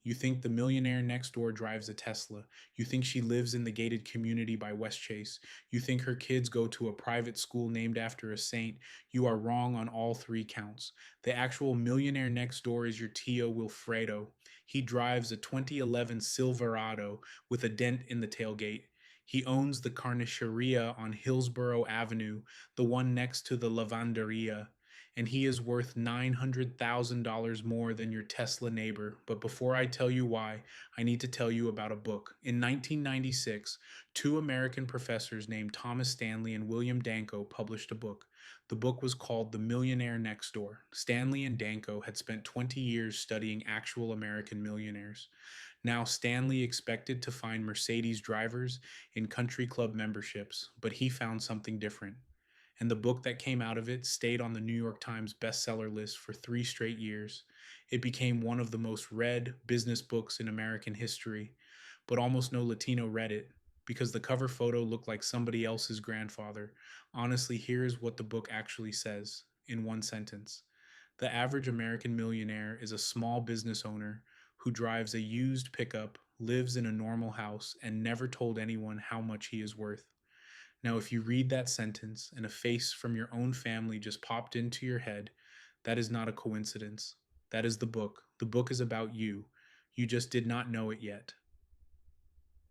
You think the millionaire next door drives a Tesla. You think she lives in the gated community by Westchase. You think her kids go to a private school named after a saint. You are wrong on all three counts. The actual millionaire next door is your tio Wilfredo. He drives a 2011 Silverado with a dent in the tailgate. He owns the carniceria on Hillsborough Avenue, the one next to the lavanderia, and he is worth $900,000 more than your Tesla neighbor. But before I tell you why, I need to tell you about a book. In 1996, two American professors named Thomas Stanley and William Danko published a book. The book was called The Millionaire Next Door. Stanley and Danko had spent 20 years studying actual American millionaires. Now, Stanley expected to find Mercedes drivers in country club memberships, but he found something different. And the book that came out of it stayed on the New York Times bestseller list for 3 straight years. It became one of the most read business books in American history, but almost no Latino read it because the cover photo looked like somebody else's grandfather. Honestly, here's what the book actually says in one sentence. The average American millionaire is a small business owner who drives a used pickup, lives in a normal house, and never told anyone how much he is worth. Now, if you read that sentence and a face from your own family just popped into your head, that is not a coincidence. That is the book. The book is about you. You just did not know it yet.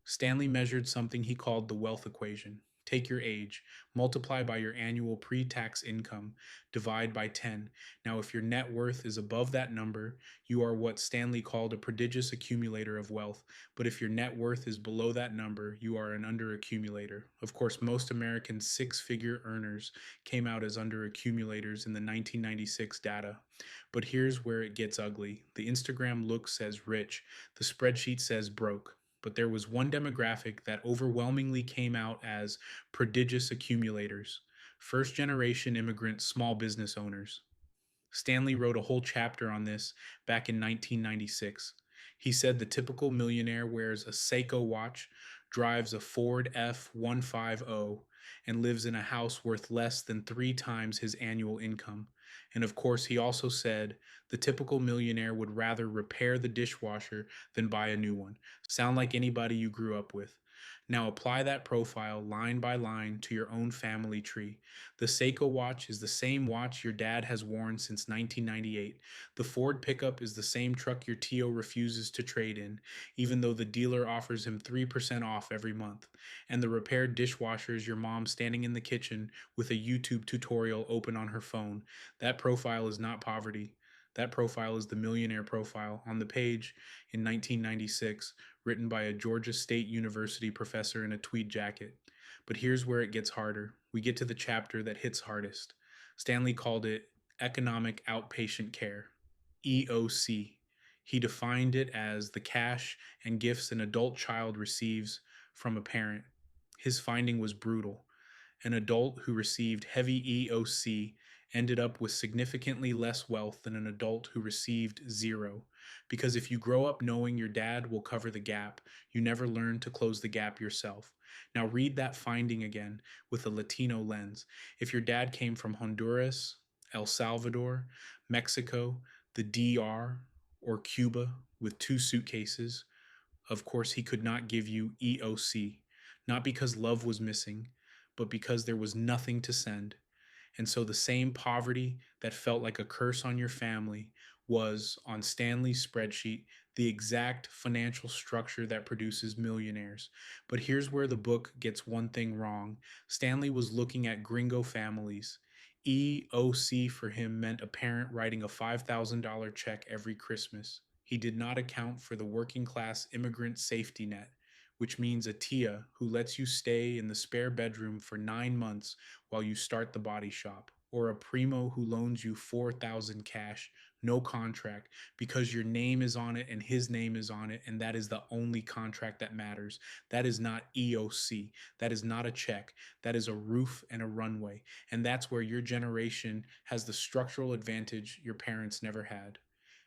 Stanley measured something he called the wealth equation. Take your age, multiply by your annual pre tax income, divide by 10. Now, if your net worth is above that number, you are what Stanley called a prodigious accumulator of wealth. But if your net worth is below that number, you are an underaccumulator. Of course, most American six-figure earners came out as underaccumulators in the 1996 data. But here's where it gets ugly. The Instagram look says rich, the spreadsheet says broke. But there was one demographic that overwhelmingly came out as prodigious accumulators: first generation immigrant small business owners. Stanley wrote a whole chapter on this back in 1996. He said the typical millionaire wears a Seiko watch, drives a Ford F-150, and lives in a house worth less than 3 times his annual income. And of course, he also said the typical millionaire would rather repair the dishwasher than buy a new one. Sound like anybody you grew up with. Now apply that profile line by line to your own family tree. The Seiko watch is the same watch your dad has worn since 1998. The Ford pickup is the same truck your tio refuses to trade in, even though the dealer offers him 3% off every month. And the repaired dishwasher is your mom standing in the kitchen with a YouTube tutorial open on her phone. That profile is not poverty. That profile is the millionaire profile on the page in 1996, written by a Georgia State University professor in a tweed jacket. But here's where it gets harder. We get to the chapter that hits hardest. Stanley called it economic outpatient care, EOC. He defined it as the cash and gifts an adult child receives from a parent. His finding was brutal. An adult who received heavy EOC ended up with significantly less wealth than an adult who received zero. Because if you grow up knowing your dad will cover the gap, you never learn to close the gap yourself. Now read that finding again with a Latino lens. If your dad came from Honduras, El Salvador, Mexico, the DR, or Cuba with 2 suitcases, of course he could not give you EOC. Not because love was missing, but because there was nothing to send. And so the same poverty that felt like a curse on your family was, on Stanley's spreadsheet, the exact financial structure that produces millionaires. But here's where the book gets one thing wrong. Stanley was looking at gringo families. EOC for him meant a parent writing a $5,000 check every Christmas. He did not account for the working class immigrant safety net, which means a tia who lets you stay in the spare bedroom for 9 months while you start the body shop, or a primo who loans you 4,000 cash, no contract, because your name is on it and his name is on it, and that is the only contract that matters. That is not EOC. That is not a check. That is a roof and a runway. And that's where your generation has the structural advantage your parents never had.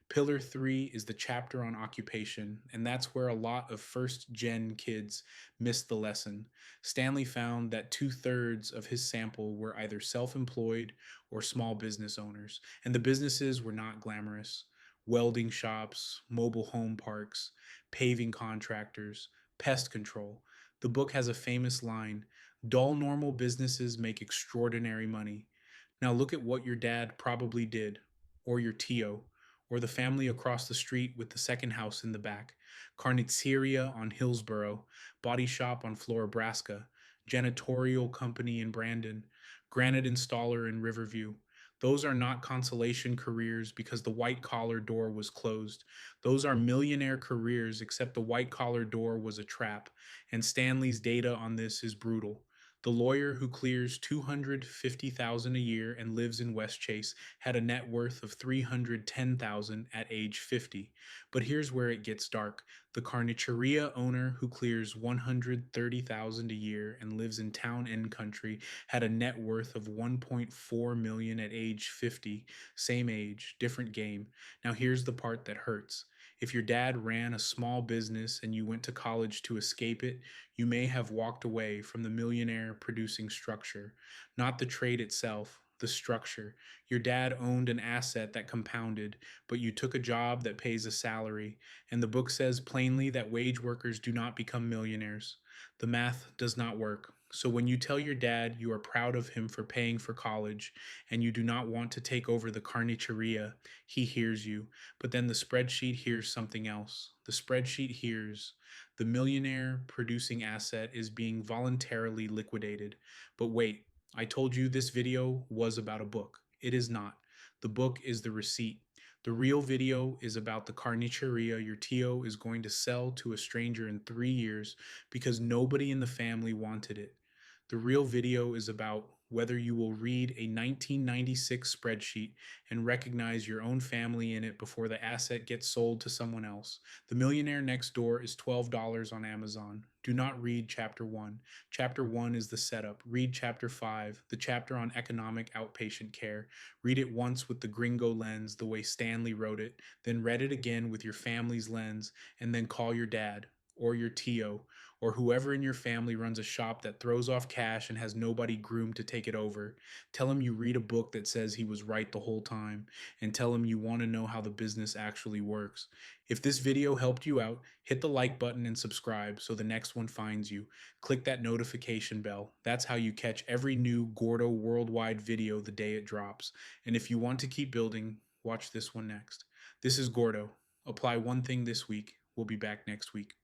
Pillar 3 is the chapter on occupation, and that's where a lot of first gen kids missed the lesson. Stanley found that 2/3 of his sample were either self employed or small business owners, and the businesses were not glamorous. welding shops, mobile home parks, paving contractors, pest control. The book has a famous line: dull, normal businesses make extraordinary money. Now look at what your dad probably did, or your tio, or the family across the street with the second house in the back. Carniceria on Hillsborough, body shop on Florabraska, janitorial company in Brandon, granite installer in Riverview. Those are not consolation careers because the white collar door was closed. Those are millionaire careers, except the white collar door was a trap. And Stanley's data on this is brutal. The lawyer who clears $250,000 a year and lives in Westchase had a net worth of $310,000 at age 50. But here's where it gets dark. The carniceria owner who clears $130,000 a year and lives in town and country had a net worth of 1.4 million at age 50. Same age, different game. Now here's the part that hurts. If your dad ran a small business and you went to college to escape it, you may have walked away from the millionaire producing structure, not the trade itself, the structure. Your dad owned an asset that compounded, but you took a job that pays a salary, and the book says plainly that wage workers do not become millionaires. The math does not work. So when you tell your dad you are proud of him for paying for college and you do not want to take over the carniceria, he hears you. But then the spreadsheet hears something else. The spreadsheet hears the millionaire producing asset is being voluntarily liquidated. But wait, I told you this video was about a book. It is not. The book is the receipt. The real video is about the carniceria your tio is going to sell to a stranger in 3 years because nobody in the family wanted it. The real video is about whether you will read a 1996 spreadsheet and recognize your own family in it before the asset gets sold to someone else. The Millionaire Next Door is $12 on Amazon. Do not read chapter 1. Chapter 1 is the setup. Read chapter 5, the chapter on economic outpatient care. Read it once with the gringo lens, the way Stanley wrote it, then read it again with your family's lens, and then call your dad or your tio or whoever in your family runs a shop that throws off cash and has nobody groomed to take it over. Tell him you read a book that says he was right the whole time, and tell him you want to know how the business actually works. If this video helped you out, hit the like button and subscribe so the next one finds you. Click that notification bell. That's how you catch every new Gordo worldwide video the day it drops. And if you want to keep building, watch this one next. This is Gordo. Apply one thing this week. We'll be back next week.